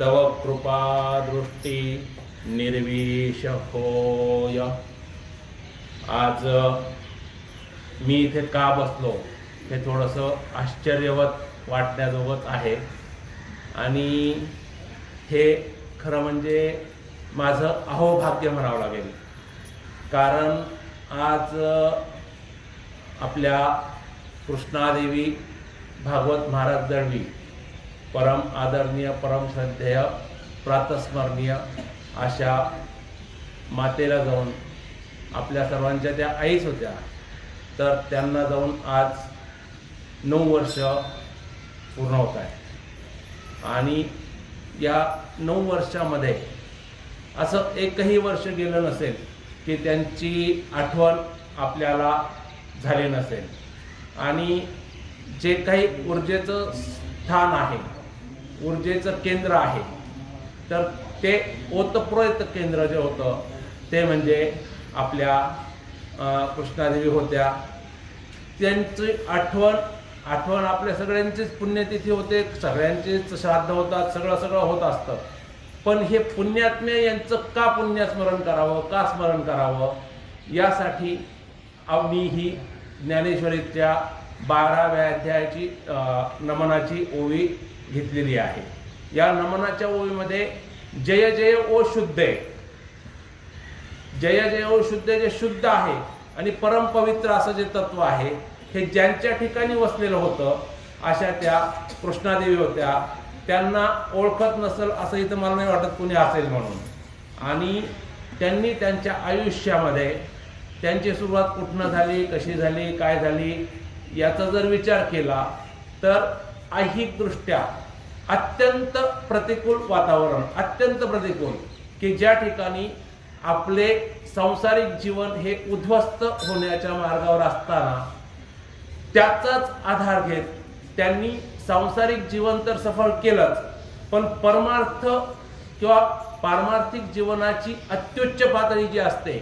तव कृपा दृष्टी निर्विष होय। आज मी इथे का बसलो हे थोडंसं आश्चर्यवत वाटण्याजोगंच आहे आणि हे खरं म्हणजे माझं अहोभाग्य म्हणावं लागेल। कारण आज आपल्या कृष्णादेवी भागवत महाराज दळवी परम आदरणीय परम श्रद्धेय प्रातस्मरणीय अशा मातेला जाऊन आपल्या सर्वांच्या त्या आईच होत्या, तर त्यांना जाऊन आज 9 वर्ष पूर्ण होत आहे। आणि या 9 वर्षामध्ये असं एकही वर्ष गेलं नसेल की त्यांची आठवण आपल्याला झाली नसेल। आणि जे काही ऊर्जेचं स्थान आहे, ऊर्जेचं केंद्र आहे, तर ते ओतप्रोत केंद्र जे होतं ते म्हणजे आपल्या कृष्णादेवी होत्या। त्यांची आठवण आपल्या सगळ्यांचीच पुण्यतिथी होते, सगळ्यांचीच श्राद्ध होतात, सगळं होत असतं। पण हे पुण्यात्मे यांचं का पुण्यस्मरण करावं, का स्मरण करावं, यासाठी मी ही ज्ञानेश्वरीच्या 12व्या अध्यायाची नमनाची ओवी घेतलेली आहे। या नमनाच्या ओवीमध्ये जय जय ओ शुद्धे, जय जय ओ शुद्धे जे शुद्ध आहे आणि परम पवित्र असं जे तत्व आहे हे ज्यांच्या ठिकाणी वसलेलं होतं अशा त्या कृष्णादेवी होत्या। त्यांना ओळखत नसेल असं इथं मला नाही वाटत कुणी असेल म्हणून। आणि त्यांनी त्यांच्या आयुष्यामध्ये त्यांची सुरुवात कुठनं झाली, कशी झाली, काय झाली याचा जर विचार केला तर ऐहिकदृष्ट्या अत्यंत प्रतिकूल वातावरण, अत्यंत प्रतिकूल, की ज्या ठिकाणी आपले सांसारिक जीवन हे उद्ध्वस्त होण्याच्या मार्गावर असताना त्याचाच आधार घेत त्यांनी सांसारिक जीवन तर सफळ केलंच, पण परमार्थ किंवा पारमार्थिक जीवनाची अत्युच्च पातळी जी असते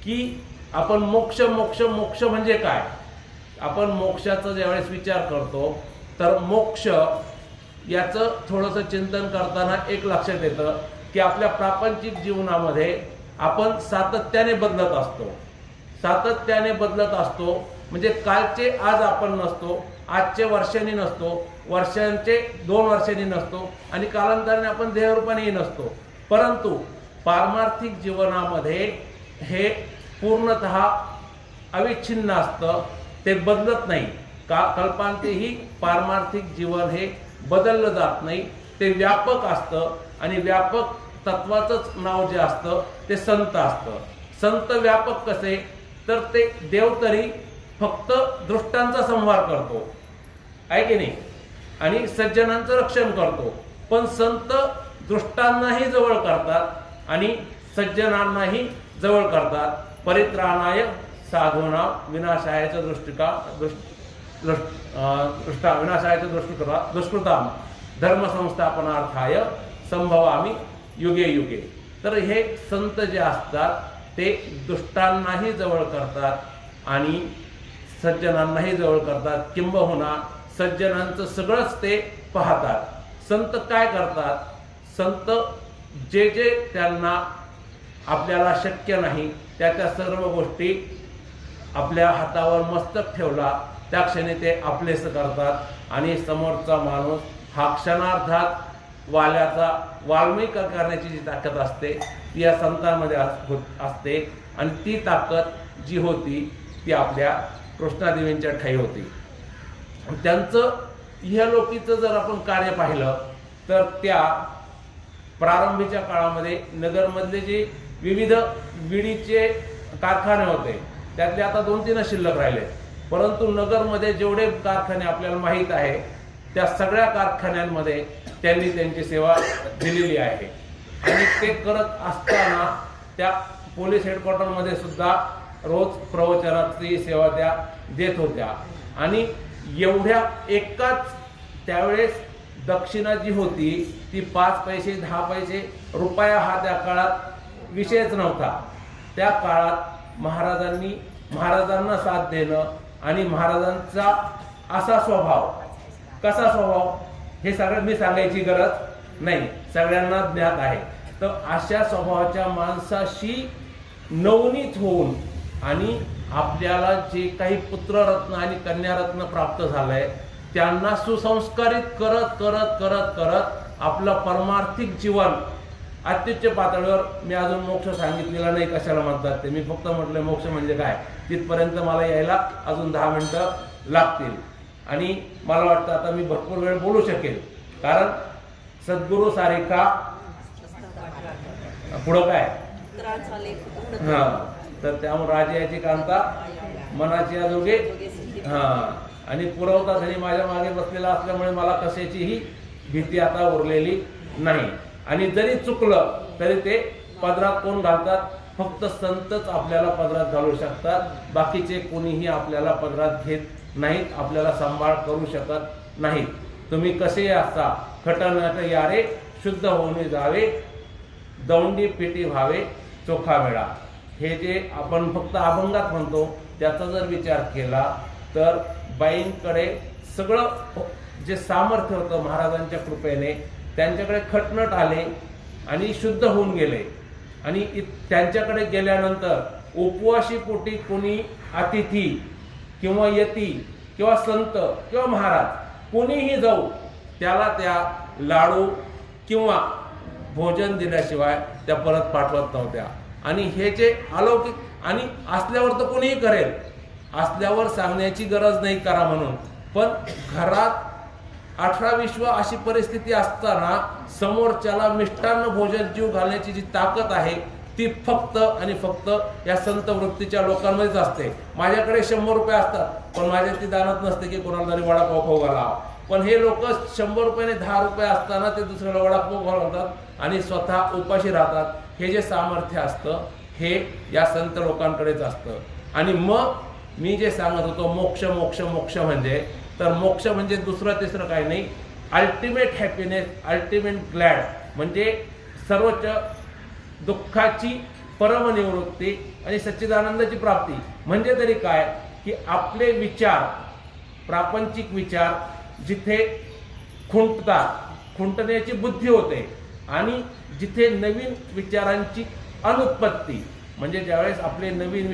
की आपण मोक्ष मोक्ष मोक्ष म्हणजे काय, आपण मोक्षाचा ज्यावेळेस विचार करतो तर मोक्ष याचं थोडंसं चिंतन करताना एक लक्षात येतं की आपल्या प्रापंचिक जीवनामध्ये आपण सातत्याने बदलत असतो, सातत्याने बदलत असतो। म्हणजे कालचे आज आपण नसतो, आजचे वर्षांनी नसतो, वर्षांचे 2 वर्षांनी नसतो आणि कालांतराने आपण देहरूपानेही नसतो। परंतु पारमार्थिक जीवनामध्ये हे पूर्णतः अविच्छिन्न असतं, ते बदलत नाही। कल्पांतेही पारमार्थिक जीवन हे बदललं जात नाही, ते व्यापक असतं आणि व्यापक तत्वाचंच नाव जे असतं ते संत असतं। संत व्यापक कसे, तर ते देव तरी फक्त दृष्टांचा संहार करतो आहे की नाही, आणि सज्जनांचं रक्षण करतो, पण संत दृष्टांनाही जवळ करतात आणि सज्जनांनाही जवळ करतात। परित्राणाय साधूनां विनाशायाच दुष्कृतां धर्मसंस्थापनार्थाय संभवामि युगे युगे। तर हे संत जे असतात ते दुष्टांनाही जवळ करतात आणि सज्जनांनाही जवळ करतात, किंबहुना सज्जनांचं सगळंच ते पाहतात। संत काय करतात, संत जे जे त्यांना आपल्याला शक्य नाही त्या सर्व गोष्टी आपल्या हातावर मस्तक ठेवला त्या क्षणी ते आपलेस करतात आणि समोरचा माणूस हा क्षणार्धात वाल्मिक करण्याची जी ताकद असते ती या संतांमध्ये असते। आणि ती ताकद जी होती ती आपल्या कृष्णादेवींच्या ठाई होती। त्यांचं इहलोकीचं जर आपण कार्य पाहिलं तर त्या प्रारंभीच्या काळामध्ये नगरमधले जे विविध विडीचे कारखाने होते त्यातले आता 2-3 शिल्लक राहिले, परंतु नगरमध्ये जेवढे कारखाने आपल्याला माहीत आहे त्या सगळ्या कारखान्यांमध्ये त्यांनी त्यांची सेवा दिलेली आहे। आणि ते करत असताना त्या पोलीस हेडक्वार्टरमध्ये सुद्धा रोज प्रवचनाची सेवा त्या देत होत्या। आणि एवढ्या एकाच त्यावेळेस दक्षिणा जी होती ती 5 पैसे 10 पैसे रुपया हा त्या काळात विषयच नव्हता। त्या काळात महाराजांना साथ देणं आणि महाराजांचा असा स्वभाव, कसा स्वभाव हे सगळं मी सांगायची गरज नाही, सगळ्यांना ज्ञात आहे. तर अशा स्वभावाच्या माणसाशी नवनीत होऊन आणि आपल्याला जे काही पुत्ररत्न आणि कन्यारत्न प्राप्त झालंय त्यांना सुसंस्कारित करत करत करत करत आपलं परमार्थिक जीवन अत्युच्च पातळीवर, मी अजून मोक्ष सांगितलेला नाही कशाला म्हणतात ते, मी फक्त म्हटलं मोक्ष म्हणजे काय, तिथपर्यंत मला यायला अजून 10 मिनिटं लागतील. आणि मला वाटतं आता मी भरपूर वेळ बोलू शकेल, कारण सद्गुरू सारिका पुढं काय हां, तर त्यामुळे राजाची कांता मनाची अजोगे हां, आणि पुरवता धनी माझ्या मागे बसलेला असल्यामुळे मला कशाचीही भीती आता उरलेली नाही. आणि जरी चुकलं तरी ते पदरात कोण घालतात, फक्त संतच आपल्याला पदरात घालू शकतात, बाकीचे कोणीही आपल्याला पदरात घेत नाहीत, आपल्याला सांभाळ करू शकत नाहीत. तुम्ही कसे असता खटनाट यारे, शुद्ध होऊन जावे, दौंडी पिटी व्हावे चोखा वेळा. हे जे आपण फक्त अभंगात म्हणतो त्याचा जर विचार केला तर बाईंकडे सगळं जे सामर्थ्य होतं महाराजांच्या कृपेने, त्यांच्याकडे खटनट आले आणि शुद्ध होऊन गेले. आणि त्यांच्याकडे गेल्यानंतर उपवाशी पोटी कोणी अतिथी किंवा यती किंवा संत किंवा महाराज कोणीही जाऊ त्याला त्या लाडू किंवा भोजन दिल्याशिवाय त्या परत पाठवत नव्हत्या. आणि हे जे अलौकिक, आणि असल्यावर तर कोणीही करेल, असल्यावर सांगण्याची गरज नाही करा म्हणून, पण घरात 18-20 अशी परिस्थिती असताना समोरच्याला मिष्टान्न भोजन जीव घालण्याची जी ताकद आहे ती फक्त आणि फक्त या संत वृत्तीच्या लोकांमध्येच असते. माझ्याकडे 100 रुपये असतात पण माझ्या ती दानत नसते की कोणाला तरी वडापाव खाऊ घालावा, पण हे लोक 100 रुपयाने 10 रुपये असताना ते दुसऱ्याला वडापाव घालवतात आणि स्वतः उपाशी राहतात. हे जे सामर्थ्य असतं हे या संत लोकांकडेच असतं. आणि मग मी जे सांगत होतो मोक्ष मोक्ष मोक्ष म्हणजे, तर मोक्ष म्हणजे दुसरं तिसरं काही नाही, अल्टिमेट हॅपीनेस, अल्टिमेट ग्लॅड, म्हणजे सर्वोच्च दुःखाची परमनिवृत्ती आणि सच्चिदानंदाची प्राप्ती. म्हणजे तरी काय की आपले विचार, प्रापंचिक विचार जिथे खुंटतात, खुंटण्याची बुद्धी होते, आणि जिथे नवीन विचारांची अनुत्पत्ती, म्हणजे ज्यावेळेस आपले नवीन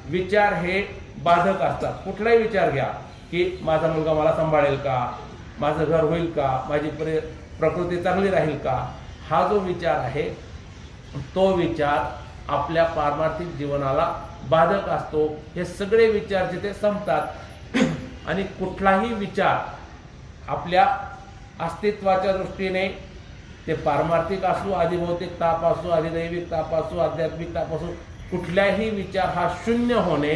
विचार हे बाधक असतात. कुठलाही विचार घ्या की माझा मुलगा मला सांभाळेल का, माझं घर होईल का, माझी प्रकृती चांगली राहील का, हा जो विचार आहे तो विचार आपल्या पारमार्थिक जीवनाला बाधक असतो. हे सगळे विचार जिथे संपतात आणि कुठलाही विचार आपल्या अस्तित्वाच्या दृष्टीने, ते पारमार्थिक असो, आदिभौतिक ताप असो, आदिदैविक ताप असो, आध्यात्मिक ताप असो, कुठल्याही विचार हा शून्य होणे,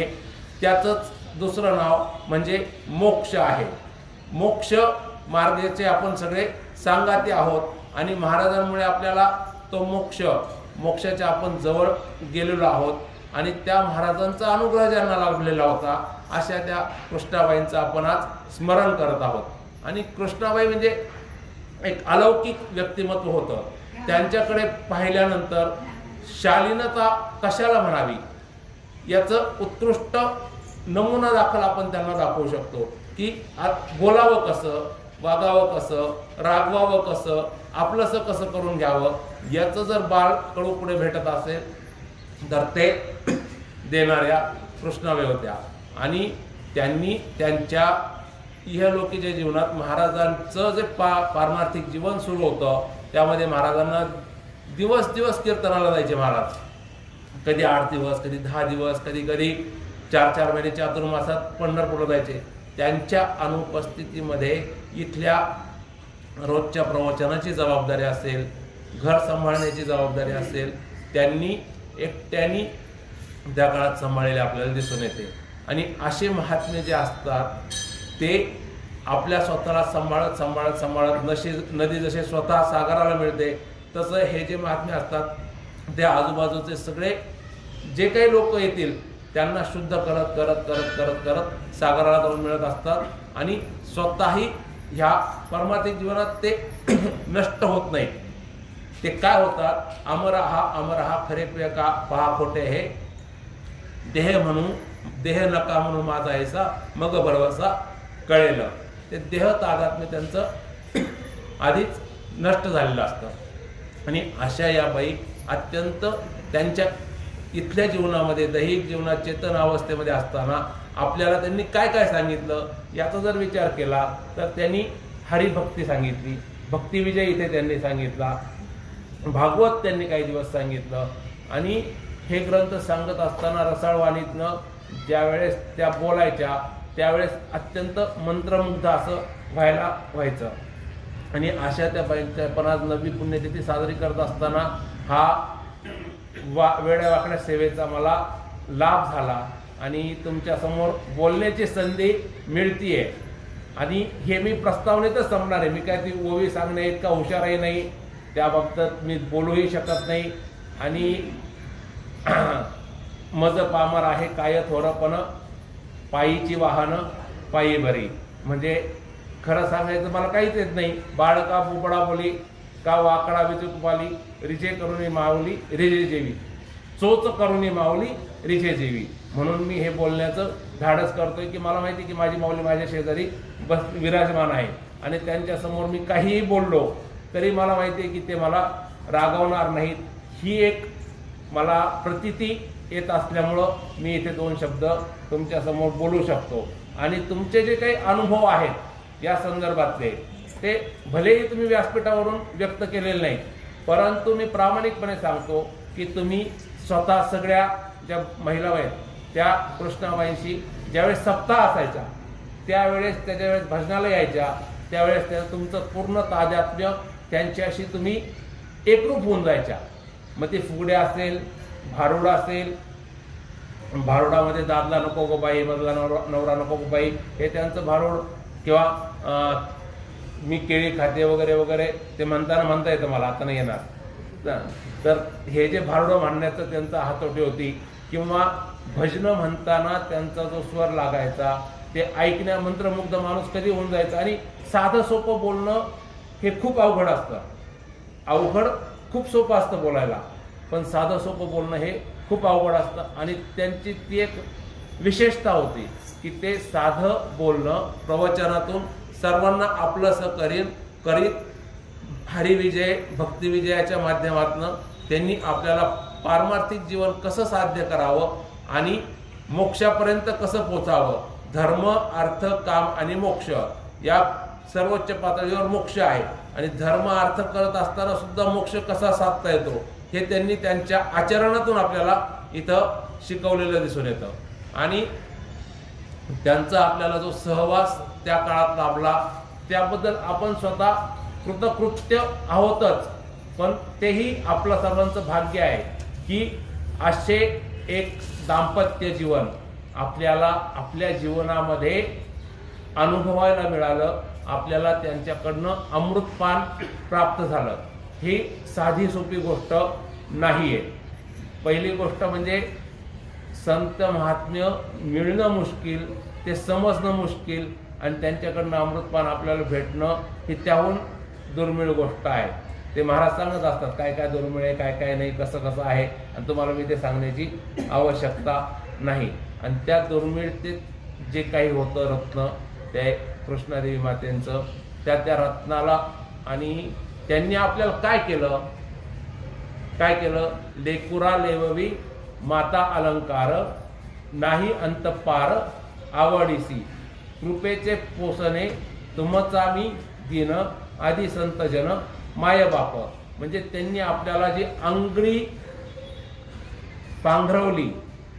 त्याचंच दुसरं नाव म्हणजे मोक्ष आहे. मोक्ष मार्गाचे आपण सगळे सांगाते आहोत आणि महाराजांमुळे आपल्याला तो मोक्षाच्या आपण जवळ गेलेलो आहोत. आणि त्या महाराजांचा अनुग्रह ज्यांना लाभलेला होता अशा त्या कृष्णाबाईंचं आपण आज स्मरण करत आहोत. आणि कृष्णाबाई म्हणजे एक अलौकिक व्यक्तिमत्व होतं. त्यांच्याकडे पाहिल्यानंतर शालीनता कशाला म्हणावी याचं उत्कृष्ट नमुना दाखल आपण त्यांना दाखवू शकतो की बोलावं कसं, वागावं कसं, रागवावं कसं, आपलंसं कसं करून घ्यावं, याचं जर बाळ कडू पुढे भेटत असेल तर ते देणाऱ्या कृष्णाबाई होत्या. आणि त्यांनी त्यांच्या इहलोकीच्या जीवनात महाराजांचं जे पारमार्थिक जीवन सुरू होतं त्यामध्ये महाराजांना दिवस दिवस कीर्तनाला जायचे महाराज. कधी 8 दिवस, कधी 10 दिवस, कधी कधी 4-4 महिने चातुर्मासात पंढरपूरला जायचे. त्यांच्या अनुपस्थितीमध्ये इथल्या रोजच्या प्रवचनाची जबाबदारी असेल, घर सांभाळण्याची जबाबदारी असेल, त्यांनी एकट्याने त्या काळात सांभाळलेले आपल्याला दिसून येते. आणि असे महात्मे जे असतात ते आपल्या स्वतःला सांभाळत सांभाळत सांभाळत नदी जसे स्वतः सागराला मिळते तसं हे जे महात्मे असतात ते आजूबाजूचे सगळे जे काही लोक येतील त्यांना शुद्ध करत करत करत करत करत सागराला जाऊन मिळत असतात. आणि स्वतःही ह्या परमार्थिक जीवनात ते नष्ट होत नाही. ते काय होतात, अमरहा खरे पे का पहा खोटे हे, देह नका म्हणून माझा ऐसा मग भरवसा कळेल. ते देह तादात्म्य त्यांचं आधीच नष्ट झालेलं असतं. आणि अशा या बाई अत्यंत त्यांच्या इथल्या जीवनामध्ये, दैहिक जीवनात, चेतन अवस्थेमध्ये असताना आपल्याला त्यांनी काय काय सांगितलं याचा जर विचार केला तर त्यांनी हरिभक्ती सांगितली, भक्तिविजय इथे त्यांनी सांगितला, भागवत त्यांनी काही दिवस सांगितलं. आणि हे ग्रंथ सांगत असताना रसाळवाणीतनं ज्यावेळेस त्या बोलायच्या त्यावेळेस अत्यंत मंत्रमुग्ध असं व्हायचं. आणि अशा त्या बाईंच्या पण आज 9वी पुण्यतिथी साजरी करत असताना हा वेड्या वाकड्या सेवेचा मला लाभ झाला आणि तुमच्यासमोर बोलण्याची संधी मिळतीये. आणि हे मी प्रस्तावनेतच संपणार आहे. मी काय ती ओवी सांगणे इतका हुशारही नाही, त्या बाबतीत मी बोलूही शकत नाही. आणि मज पामर आहे काय थोरपण, पायीची वाहनं पायी बरी. म्हणजे खरं सांगायचं मला काहीच येत नाही. बाळ का बुबडा बोली, का वाकडा विचूक पाली, रिजे करुणी माऊली रिजे जेवी, चोच करुणी माऊली रिजे जेवी. म्हणून मी हे बोलण्याचं धाडस करतोय की मला माहिती की माझी माऊली माझ्या शेजारी विराजमान आहे आणि त्यांच्यासमोर मी काहीही बोललो तरी मला माहिती आहे की ते मला रागवणार नाहीत. ही एक मला प्रतीती येत असल्यामुळं मी इथे 2 शब्द तुमच्यासमोर बोलू शकतो. आणि तुमचे जे काही अनुभव आहेत या संदर्भातले ते भलेही तुम्ही व्यासपीठावरून व्यक्त केलेले नाहीत, परंतु मी प्रामाणिकपणे सांगतो की तुम्ही स्वतः सगळ्या ज्या महिला आहेत त्या कृष्णाबाईंशी ज्यावेळेस सप्ताह असायचा त्यावेळेस त्याच्यावेळेस भजनाला यायच्या, त्यावेळेस त्या तुमचं पूर्ण तादात्म्य त्यांच्याशी तुम्ही एकरूप होऊन जायच्या. मग ते फुगडे असेल, भारुड असेल, भारुडामध्ये दादला नको गो बाई, मधला नवरा नको गो बाई, हे त्यांचं भारुड. किंवा मी केळी खाते वगैरे वगैरे ते म्हणता येतं मला, आता नाही येणार. तर हे जे भारुडं म्हणण्याचं त्यांचा हातोटी होती. किंवा भजनं म्हणताना त्यांचा जो स्वर लागायचा ते ऐकण्या मंत्रमुग्ध माणूस कधी होऊन जायचा. आणि साधं सोपं बोलणं हे खूप अवघड असतं. अवघड खूप सोपं असतं बोलायला, पण साधं सोपं बोलणं हे खूप अवघड असतं. आणि त्यांची ती एक विशेषता होती की ते साधं बोलणं प्रवचनातून सर्वांना आपलंसं करीत हरिविजय भक्तिविजयाच्या माध्यमातून त्यांनी आपल्याला पारमार्थिक जीवन कसं साध्य करावं आणि मोक्षापर्यंत कसं पोचावं. धर्म, अर्थ, काम आणि मोक्ष या सर्वोच्च पातळीवर मोक्ष आहे आणि धर्म अर्थ करत असताना सुद्धा मोक्ष कसा साधता येतो हे त्यांनी त्यांच्या आचरणातून आपल्याला इथं शिकवलेलं दिसून येतं. आणि त्यांचा आपल्याला जो सहवास त्या काळात लाभला त्याबद्दल आपण स्वतः कृतकृत्य आहोतच, पण तेही आपलं सर्वांचं भाग्य आहे की असे एक दाम्पत्य जीवन आपल्याला आपल्या जीवनामध्ये अनुभवायला मिळालं. आपल्याला त्यांच्याकडनं अमृतपान प्राप्त झालं. ही साधी सोपी गोष्ट नाही आहे. पहिली गोष्ट म्हणजे संत महात्म्य मिळणं मुश्किल, ते समजणं मुश्किल आणि त्यांच्याकडनं अमृतपान आपल्याला भेटणं ही त्याहून दुर्मिळ गोष्ट आहे. ते महाराज सांगत असतात काय काय दुर्मिळ आहे, काय काय नाही, कसं कसं आहे, आणि तुम्हाला मी ते सांगण्याची आवश्यकता नाही. आणि त्या दुर्मिळतेत जे काही होतं रत्न ते कृष्णादेवी मातेंचं, त्या रत्नाला. आणि त्यांनी आपल्याला काय केलं लेकुरा लेववी माता अलंकार, नाही अंतपार आवडीसी, कृपेचे पोसणे तुमचा मी दिन, आदी संत जन माय बाप. म्हणजे त्यांनी आपल्याला जी अंगडी पांघरवली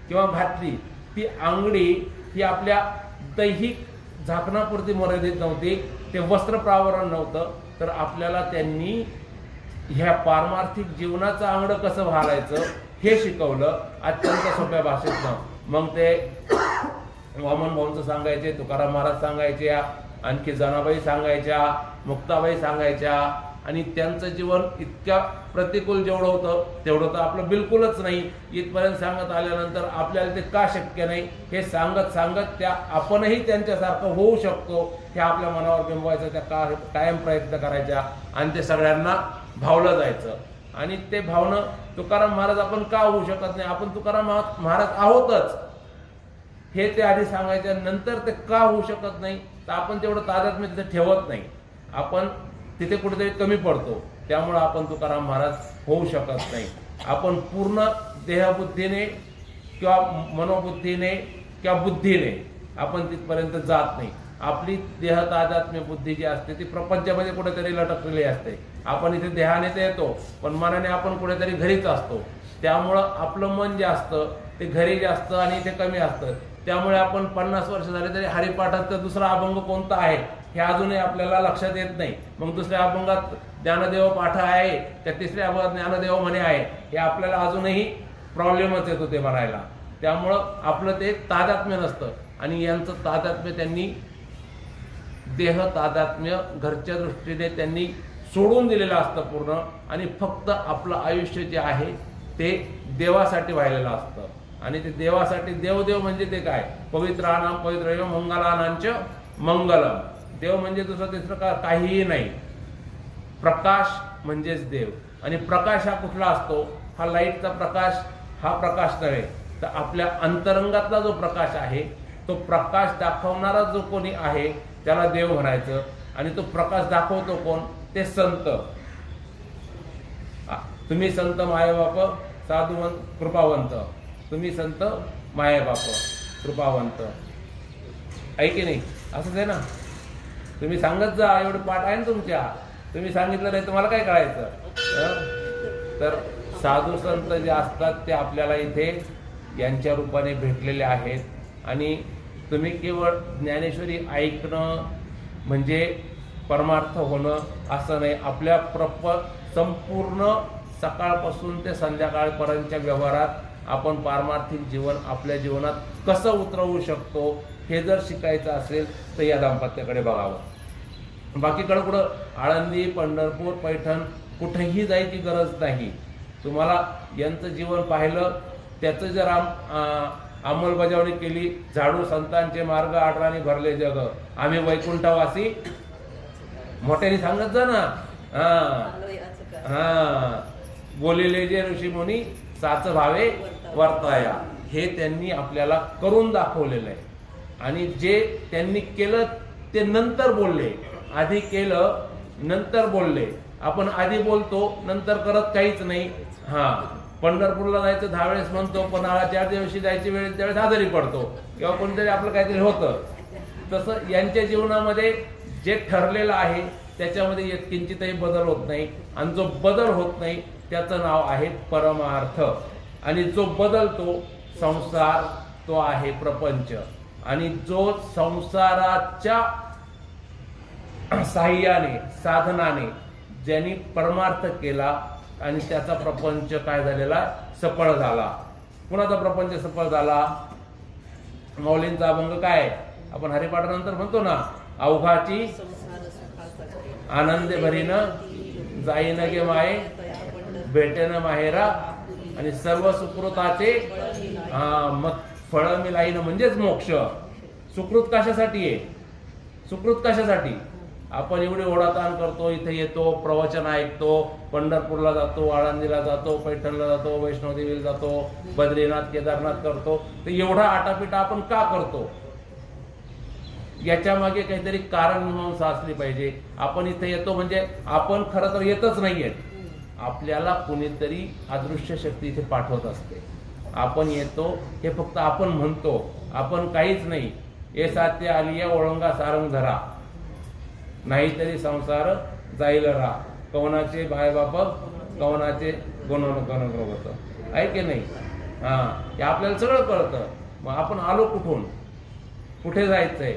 किंवा घातली ती अंगडी ही आपल्या दैहिक झाकणापुरती मर्यादित नव्हती, ते वस्त्र प्रावरण नव्हतं, तर आपल्याला त्यांनी ह्या पारमार्थिक जीवनाचं अंगड कसं घालायचं हे शिकवलं अत्यंत सोप्या भाषेतनं. मग ते वामन भाऊंचं सांगायचे, तुकाराम महाराज सांगायचे, आणखी जनाबाई सांगायच्या, मुक्ताबाई सांगायच्या. आणि त्यांचं जीवन इतक्या प्रतिकूल जेवढं होतं तेवढं तर आपलं बिलकुलच नाही. इथपर्यंत सांगत आल्यानंतर आपल्याला ते का शक्य नाही हे सांगत त्या आपणही त्यांच्यासारखं होऊ शकतो हे आपल्या मनावर बिंबवायचं, त्या कायम प्रयत्न करायच्या आणि ते सगळ्यांना भावलं जायचं. आणि ते भावनं तुकाराम महाराज आपण का होऊ शकत नाही, आपण तुकाराम महाराज आहोतच हे ते आधी सांगायच्या. नंतर ते का होऊ शकत नाही तर आपण तेवढं तादात्म्य तिथे ठेवत नाही. आपण तिथे कुठेतरी कमी पडतो. त्यामुळं आपण तुकाराम महाराज होऊ शकत नाही. आपण पूर्ण देहबुद्धीने किंवा मनोबुद्धीने किंवा बुद्धीने आपण तिथपर्यंत जात नाही. आपली देह तादात्म्य बुद्धी जी असते ती प्रपंचामध्ये कुठेतरी लटकलेली असते. आपण इथे देहाने ते येतो पण मनाने आपण कुठेतरी घरीच असतो. त्यामुळं आपलं मन जे असतं ते घरी जास्त आणि इथे कमी असतं. त्यामुळे आपण 50 वर्ष झाले तरी हरिपाठाचा दुसरा अभंग कोणता आहे हे अजूनही आपल्याला लक्षात येत नाही. मग दुसऱ्या अभंगात ज्ञानदेव पाठ आहे, त्या तिसऱ्या अभंगात ज्ञानदेव म्हणे आहे, हे आपल्याला अजूनही प्रॉब्लेमच येतो ते म्हणायला. त्यामुळं आपलं ते तादात्म्य नसतं. आणि यांचं तादात्म्य त्यांनी देह तादात्म्य घरच्या दृष्टीने त्यांनी सोडून दिलेलं असतं पूर्ण. आणि फक्त आपलं आयुष्य जे आहे ते देवासाठी व्हायलेलं असतं. आणि ते देवासाठी देवदेव म्हणजे ते काय, पवित्रानाम पवित्र मंगलानांच मंगलम. देव म्हणजे दुसरं तिसरं काहीही नाही. प्रकाश म्हणजेच देव. आणि प्रकाश हा कुठला असतो, हा लाईटचा प्रकाश हा प्रकाश नव्हे, तर आपल्या अंतरंगातला जो प्रकाश आहे तो प्रकाश दाखवणारा जो कोणी आहे त्याला देव म्हणायचं. आणि तो प्रकाश दाखवतो कोण, ते संत. तुम्ही संत मायबाप साधुवंत कृपावंत, तुम्ही संत मायबाप कृपावंत, आहे की नाही? असंच आहे ना. तुम्ही सांगत जा, एवढं पाठ आहे ना तुमच्या, तुम्ही सांगितलं नाही तुम्हाला काय कळायचं. तर साधू संत जे असतात ते आपल्याला इथे यांच्या रूपाने भेटलेले आहेत. आणि तुम्ही केवळ ज्ञानेश्वरी ऐकणं म्हणजे परमार्थ होणं असं नाही. आपल्या संपूर्ण सकाळपासून ते संध्याकाळपर्यंतच्या व्यवहारात आपण पारमार्थिक जीवन आपल्या जीवनात कसं उतरवू शकतो हे जर शिकायचं असेल तर या दाम्पत्याकडे बघावं. बाकीकडे कुठं आळंदी, पंढरपूर, पैठण कुठेही जायची गरज नाही. तुम्हाला यांचं जीवन पाहिलं, त्याचं जर अंमलबजावणी केली, झाडू संतांचे मार्ग आडराणी भरले जग, आम्ही वैकुंठवासी, मोठ्याने सांगत जा ना. बोलिले जे ऋषीमुनी साच भावे वर्ताया, हे त्यांनी आपल्याला करून दाखवलेलं आहे. आणि जे त्यांनी केलं ते नंतर बोलले. आधी केलं नंतर बोलले. आपण आधी बोलतो नंतर करत काहीच नाही. पंढरपूरला जायचं 10 वेळेस म्हणतो, पण 4 दिवशी जायची वेळ त्यावेळेस आजारी पडतो किंवा कोणतरी आपलं काहीतरी होतं. तसं यांच्या जीवनामध्ये जे ठरलेलं आहे त्याच्यामध्ये किंचितही बदल होत नाही. आणि जो बदल होत नाही त्याचं नाव आहे परमार्थ. आणि जो बदलतो संसार तो आहे प्रपंच. आणि जो संसाराच्या साह्याने साधनाने ज्यांनी परमार्थ केला आणि त्याचा प्रपंच काय झालेला, सफळ झाला. कुणाचा प्रपंच सफळ झाला? मौलींचा अभंग काय आपण हरिपाठानंतर म्हणतो ना, अवघाची आनंदे भरीन जाईन गे माये भेटेन माहेरा आणि सर्व सुकृताचे मग फळ मिळाईन, म्हणजेच मोक्ष. सुकृत कशासाठी आहे? सुकृत कशासाठी? आपण एवढे ओढाताण करतो, इथे येतो, प्रवचन ऐकतो, पंढरपूरला जातो, आळंदीला जातो, पैठणला जातो, वैष्णोदेवीला जातो, बद्रीनाथ केदारनाथ करतो, तर एवढा आटापिटा आपण का करतो? याच्या मागे काहीतरी कारण मीमांसा असली पाहिजे. आपण इथे येतो म्हणजे आपण खरं तर येतच नाहीये, आपल्याला कुणीतरी अदृश्य शक्ती इथे पाठवत असते. आपण येतो हे फक्त आपण म्हणतो, आपण काहीच नाही. ए सात्य आलिया ओळंगा सारंग धरा, नाहीतरी संसार जाईल रा, कवनाचे बाप कवनाचे गणगणगत, आहे की नाही? हे आपल्याला सगळं कळतं. मग आपण आलो कुठून, कुठे जायचंय?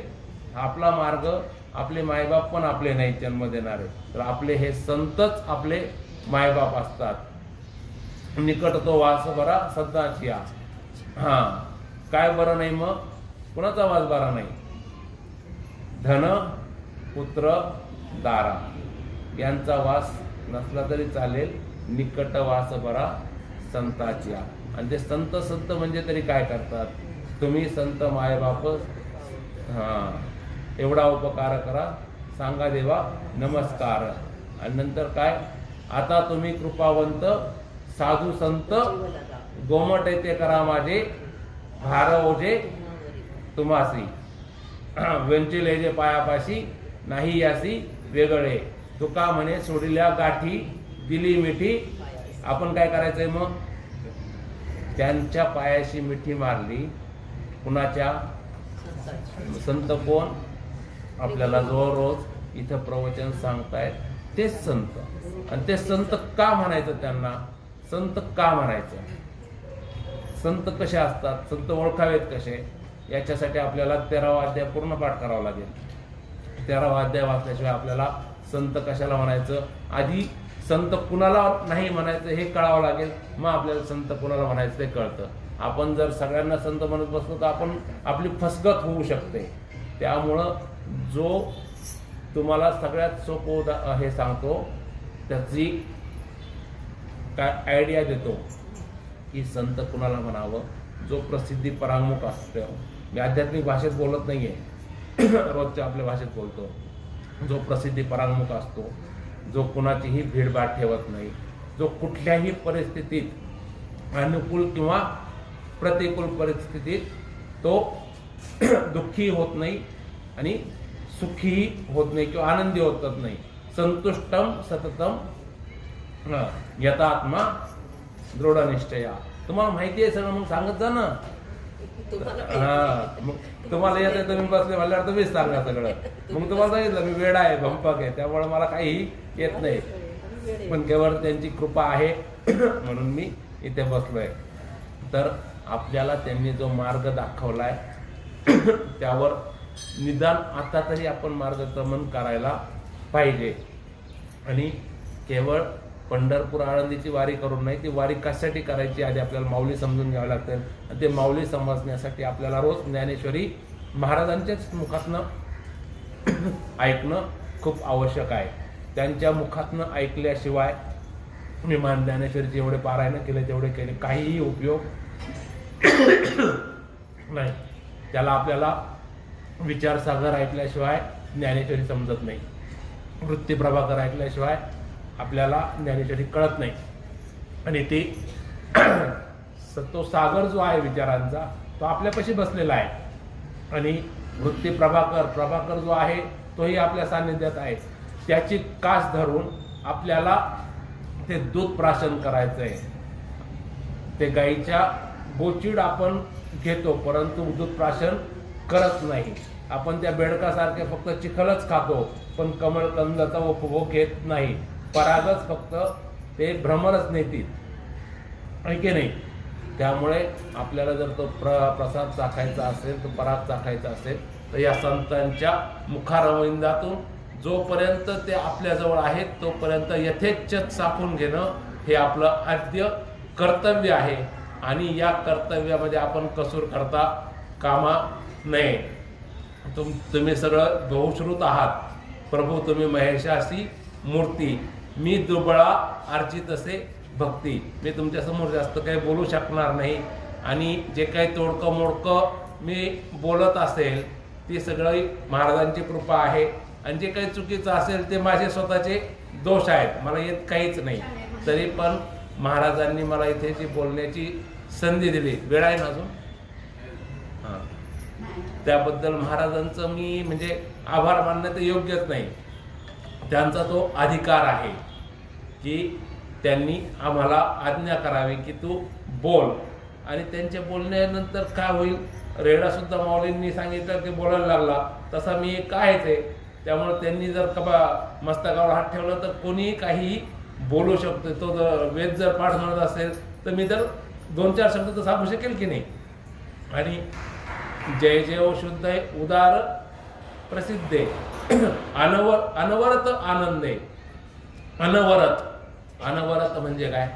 आपला मार्ग, आपले मायबाप पण आपले नाही जन्म देणारे, तर आपले हे संतच आपले मायबाप असतात. निकट तो वास बरा सदाची. काय बरं नाही मग? कुणाचा वास बरा नाही? धन पुत्र दारा यांचा वास नसला तरी चालेल, निकट वास बरा संताची. आणि ते संत संत म्हणजे तरी काय करतात? तुम्ही संत मायबाप एवढा उपकार करा, सांगा देवा नमस्कार. आणि नंतर काय? आता तुम्ही कृपावंत साधू संत गोमट येते करा माझे, भार ओझे तुम्हासी, वेंचिले जे पायापाशी नाही यासी वेगळे. तुका म्हणे सोडिल्या गाठी दिली मिठी. आपण काय करायचंय मग? त्यांच्या पायाशी मिठी मारली. कुणाच्या? संत कोण? आपल्याला जो रोज इथं प्रवचन सांगतायत तेच संत. आणि ते संत का म्हणायचं? त्यांना संत का म्हणायचं? संत कसे असतात, संत ओळखावेत कसे, याच्यासाठी आपल्याला 13वा अध्याय पूर्ण पाठ करावा लागेल. 13वा अध्याय वाचल्याशिवाय आपल्याला संत कशाला म्हणायचं, आधी संत कुणाला नाही म्हणायचं हे कळावं लागेल, मग आपल्याला संत कुणाला म्हणायचं ते कळतं. आपण जर सगळ्यांना संत म्हणत बसलो तर आपण आपली फसगत होऊ शकते. त्यामुळं जो तुम्हाला सगळ्यात सोपं हे सांगतो त्याची काय आयडिया देतो की संत कुणाला म्हणावं, जो प्रसिद्धी परांगमुख असतो. मी आध्यात्मिक भाषेत बोलत नाहीये, रोजच्या आपल्या भाषेत बोलतो. जो प्रसिद्धी परांगमुख असतो, जो कुणाचीही भीडभाड ठेवत नाही, जो कुठल्याही परिस्थितीत अनुकूल किंवा प्रतिकूल परिस्थितीत तो दुःखी होत नाही आणि सुखी होत नाही किंवा आनंदी होतच नाही. संतुष्टम सततम यथात्मा दृढ निश्चया. तुम्हाला माहिती आहे सगळं, मग सांगत जा ना. मग तुम्हाला येत आहे, तुम्ही बसले म्हणल्यावर तुम्हीच सांगा सगळं. मग तुम्हाला सांगितलं मी वेडा आहे, भंपक आहे, त्यामुळे मला काही येत नाही, पण केवळ त्यांची कृपा आहे म्हणून मी इथे बसलोय. तर आपल्याला त्यांनी जो मार्ग दाखवलाय त्यावर निदान आता तरी आपण मार्गक्रमण करायला पाहिजे. आणि केवळ पंढरपूर आळंदीची वारी करून नाही, ती वारी कशासाठी करायची आधी आपल्याला माऊली समजून घ्यावं लागतं. ते माऊली समजण्यासाठी आपल्याला रोज ज्ञानेश्वरी महाराजांच्याच मुखातनं ऐकणं खूप आवश्यक आहे. त्यांच्या मुखातनं ऐकल्याशिवाय मी ज्ञानेश्वरीचे एवढे पारायण केले तेवढे केले काहीही उपयोग नाही. त्याला आपल्याला विचारसागर ऐकल्याशिवाय ज्ञानेश्वरी समजत नाही. वृत्ती प्रभाकर ऐकल्याशिवाय आपल्याला ज्ञानेश्वरी कळत नाही. आणि ते तो सागर जो आहे विचारांचा तो आपल्यापाशी बसलेला आहे. आणि वृत्ती प्रभाकर जो आहे तोही आपल्या सान्निध्यात आहे. त्याची कास धरून आपल्याला ते दूध प्राशन करायचं आहे. ते गाईच्या बोचीड आपण घेतो परंतु दूध प्राशन करत नाही. आपण त्या बेडकासारखे फक्त चिखलच खातो पण कमळकंदाचा उपभोग घेत नाही. परागच फक्त ते भ्रमरच नेतील, आहे की नाही. त्यामुळे आपल्याला जर तो प्रसाद चाखायचा असेल, तो पराग चाखायचा असेल तर या संतांच्या मुखारविंदातून जोपर्यंत ते आपल्याजवळ आहेत तोपर्यंत यथेच्छ चाखून घेणं हे आपलं आद्य कर्तव्य आहे. आणि या कर्तव्यामध्ये आपण कसूर करता कामा नये. तुम्ही सगळं बहुश्रुत आहात. प्रभू तुम्ही महेशासी मूर्ती, मी दुबळा अर्चित असे भक्ती. मी तुमच्या समोर जास्त काही बोलू शकणार नाही. आणि जे काही तोडकं मोडकं मी बोलत असेल ती सगळी महाराजांची कृपा आहे. आणि जे काही चुकीचं असेल ते माझे स्वतःचे दोष आहेत, मला येत काहीच नाही. तरी पण महाराजांनी मला इथे जी बोलण्याची संधी दिली, वेळ आहे ना अजून, हां, त्याबद्दल महाराजांचं मी म्हणजे आभार मानणं तर योग्यच नाही. त्यांचा तो अधिकार आहे की त्यांनी आम्हाला आज्ञा करावी की तू बोल. आणि त्यांच्या बोलण्यानंतर काय होईल, रेडासुद्धा माऊलींनी सांगितलं की बोलायला लागला तसा मी काय आहे. त्यामुळे त्यांनी जर मस्तकावर हात ठेवला तर कोणीही काहीही बोलू शकतो. तो जर वेद जर पाठ म्हणत असेल तर मी तर 2-4 शब्द तर सांगू शकेल की नाही. आणि जय जय शुद्ध आहे उदार प्रसिद्ध आहे अनवरत आनंदे. अनवरत म्हणजे काय?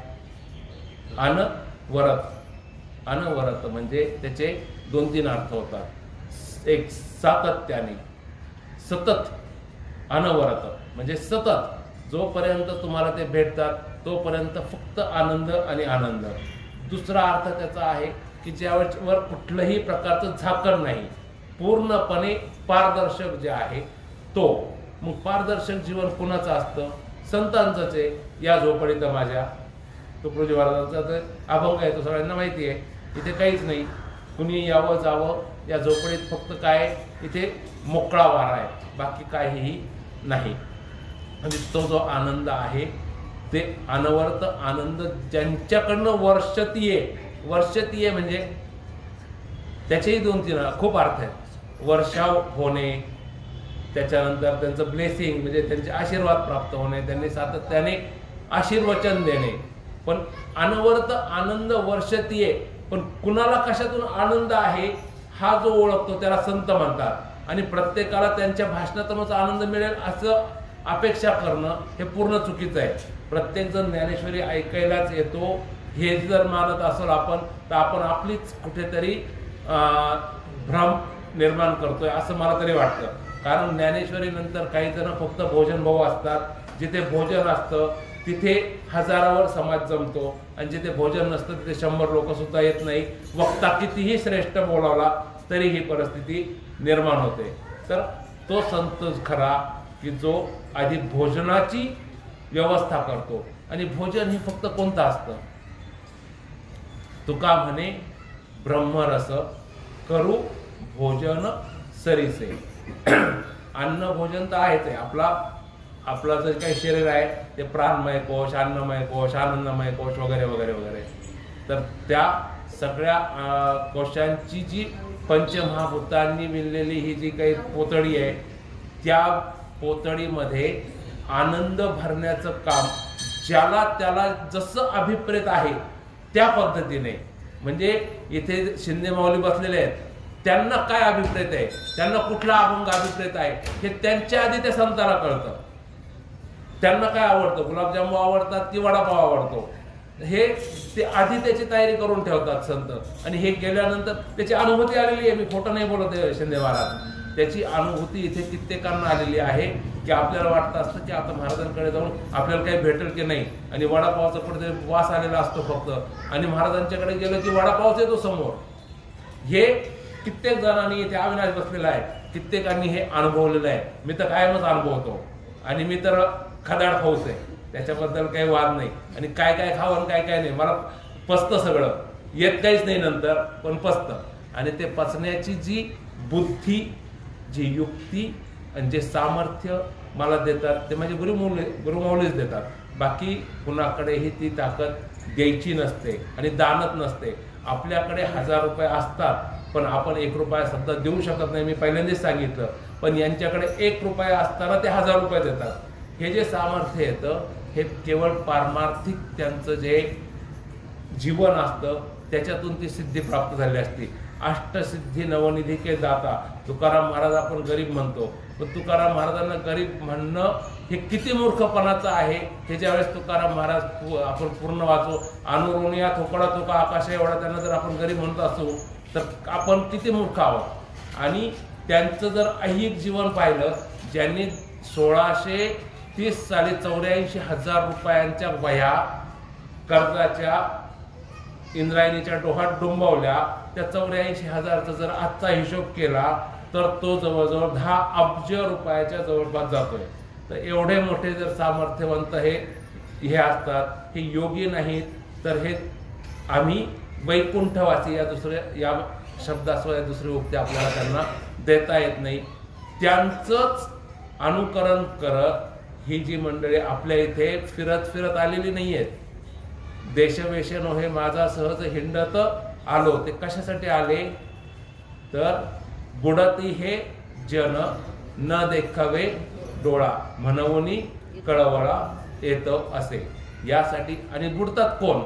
अनवरत म्हणजे त्याचे 2-3 अर्थ होतात. एक सातत्याने, सतत. अनवरत म्हणजे सतत, जोपर्यंत तुम्हाला ते भेटतात तोपर्यंत फक्त आनंद आणि आनंद. दुसरा अर्थ त्याचा आहे की ज्यावर कुठलंही प्रकारचं झाकण नाही, पूर्णपणे पारदर्शक जे आहे तो. मग पारदर्शक जीवन कुणाचं असतं? संतांचंच आहे. या झोपडीत माझ्या तुकडोजी महाराजांचा अभंग आहे, तो सगळ्यांना माहिती आहे. इथे काहीच नाही, कुणी यावं जावं, या झोपडीत फक्त काय इथे मोकळा वारा आहे, बाकी काहीही नाही. आणि तो जो आनंद आहे ते अनवर्त आनंद ज्यांच्याकडनं वर्षतीये म्हणजे त्याचेही 2-3 खूप अर्थ आहेत. वर्षाव होणे, त्याच्यानंतर त्यांचं ब्लेसिंग म्हणजे त्यांचे आशीर्वाद प्राप्त होणे, त्यांनी सातत्याने आशीर्वचन देणे. पण अनवर्त आनंद वर्षतीये, पण कुणाला कशातून आनंद आहे हा जो ओळखतो त्याला संत म्हणतात. आणि प्रत्येकाला त्यांच्या भाषणातूनच आनंद मिळेल असं अपेक्षा करणं हे पूर्ण चुकीचं आहे. प्रत्येकजण ज्ञानेश्वरी ऐकायलाच येतो हे जर मानत असेल आपण, तर आपण आपलीच कुठेतरी भ्रम निर्माण करतोय असं मला तरी वाटतं. कारण ज्ञानेश्वरी नंतर काही जण फक्त भोजन भाऊ असतात. जिथे भोजन असतं तिथे हजारावर समाज जमतो, आणि जिथे भोजन नसतं तिथे 100 लोक सुद्धा येत नाही. वक्ता कितीही श्रेष्ठ बोलावला तरी ही परिस्थिती निर्माण होते. तर तो संत खरा की जो आधी भोजनाची व्यवस्था करतो. आणि भोजन हे फक्त कोणतं असतं? तुका म्हणे ब्रह्मरस करू भोजन सरीसे. अन्न भोजन तर आहेच आहे. आपला जर काही शरीर आहे ते प्राणमय कोश, अन्नमय कोश, आनंदमय कोश वगैरे वगैरे वगैरे. तर त्या सगळ्या कोशांची जी पंचमहाभूतांनी विणलेली ही जी काही पोतळी आहे, त्या पोतळीमध्ये आनंद भरण्याचं काम ज्याला त्याला जसं अभिप्रेत आहे त्या पद्धतीने. म्हणजे इथे शिंदे माऊली बसलेले आहेत, त्यांना काय अभिप्रेत आहे, त्यांना कुठला अभंग अभिप्रेत आहे हे त्यांच्या आधी त्या संताला कळतं. त्यांना काय आवडतं, गुलाबजामू आवडतात की वडापाव आवडतो, हे ते आधी त्याची तयारी करून ठेवतात संत. आणि हे गेल्यानंतर त्याची अनुभूती आलेली आहे. मी खोटं नाही बोलत आहे शिंदे महाराज, त्याची अनुभूती इथे कित्येकांना आलेली आहे की आपल्याला वाटतं असतं की आता महाराजांकडे जाऊन आपल्याला काही भेटेल की नाही, आणि वडापावचा कुठेतरी वास आलेला असतो फक्त, आणि महाराजांच्याकडे गेलं की वडापावच येतो समोर. हे कित्येक जणांनी इथे अविनाश बसलेला आहे, कित्येकांनी हे अनुभवलेलं आहे. मी तर कायमच अनुभवतो, आणि मी तर खदाड खाऊच आहे, त्याच्याबद्दल काही वाद नाही. आणि काय काय खावं काय काय नाही, मला पचतं सगळं, येत काहीच नाही नंतर, पण पचतं. आणि ते पचण्याची जी बुद्धी, जी युक्ती आणि जे सामर्थ्य मला देतात ते माझे गुरुमाऊलीच देतात. बाकी कुणाकडेही ती ताकद द्यायची नसते आणि दानत नसते. आपल्याकडे 1000 रुपये असतात, पण आपण 1 रुपया सुद्धा देऊ शकत नाही. मी पहिल्यांदाच सांगितलं. पण यांच्याकडे 1 रुपया असताना ते 1000 रुपये देतात. हे जे सामर्थ्य येतं हे केवळ पारमार्थिक त्यांचं जे जीवन असतं त्याच्यातून ती सिद्धी प्राप्त झाली असते. अष्टसिद्धी नवनिधी के दाता तुकाराम महाराज आपण गरीब म्हणतो, पण तुकाराम महाराजांना गरीब म्हणणं हे किती मूर्खपणाचं आहे हे ज्यावेळेस तुकाराम महाराज आपण पूर्ण वाचू, अनुरुनिया थोकडा तुका आकाश एवढा त्यांना जर आपण गरीब म्हणत असू तर आपण किती मूर्ख आहोत. आणि त्यांचं जर ऐहिक जीवन पाहिलं, ज्यांनी 1630 साली 84,000 रुपयांच्या वह्या कर्जाच्या इंद्रायणीच्या डोहात डुंबवल्या, त्या 84,000चा जर आजचा हिशोब केला तर तो जवळजवळ 10 अब्ज रुपयाच्या जवळपास जातोय. तर एवढे मोठे जर सामर्थ्यवंत हे असतात, हे योगी नाहीत, तर हे आम्ही वैकुंठवासी या शब्दाशिवाय दुसरी उक्ती आपल्याला त्यांना देता येत नाही. त्यांचंच अनुकरण करत ही जी मंडळी आपल्या इथे फिरत आलेली नाही आहेत. देशवेशे नोहे माझा सहज हिंडत आलो, ते कशासाठी आले तर बुडती हे जन न देखावे डोळा म्हणून कळवळा येतो असे, यासाठी. आणि बुडतात कोण?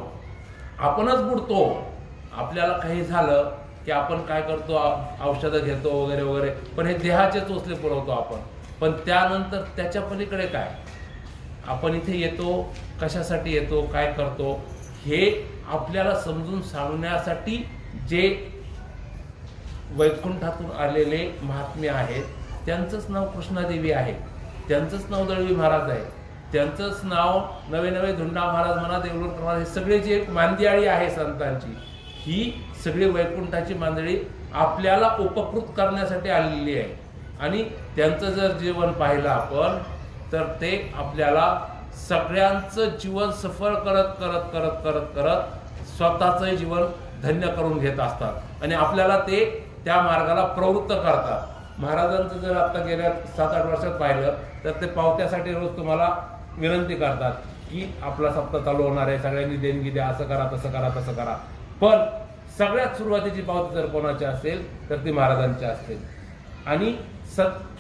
आपणच बुडतो. आपल्याला काही झालं की आपण काय करतो, औषधं घेतो वगैरे वगैरे, पण हे देहाचे चोचले पुरवतो आपण. पण त्यानंतर त्याच्या पलीकडे काय? आपण इथे येतो कशासाठी येतो, काय करतो, हे आपल्याला समजून सांगण्यासाठी जे वैकुंठातून आलेले महात्मे आहेत त्यांचंच नाव कृष्णादेवी आहे, त्यांचंच नाव दळवी महाराज आहे, त्यांचंच नाव नवे धुंडा महाराज म्हणा, देवलूरकर महाराज, हे सगळे जे मांदियाळी आहे संतांची, ही सगळी वैकुंठाची मांदळी आपल्याला उपकृत करण्यासाठी आलेली आहे. आणि त्यांचं जर जीवन पाहिलं आपण तर ते आपल्याला सगळ्यांचं जीवन सफळ करत करत करत करत करत स्वतःचं जीवन धन्य करून घेत असतात आणि आपल्याला ते त्या मार्गाला प्रवृत्त करतात. महाराजांचं जर आता गेल्या 7-8 वर्षात पाहिलं तर ते पावत्यासाठी रोज तुम्हाला विनंती करतात की आपला सप्ताह चालू होणार आहे, सगळ्यांनी देणगी द्या, असं करा तसं करा तसं करा. पण सगळ्यात सुरुवातीची पावती जर कोणाची असेल तर ती महाराजांची असते. आणि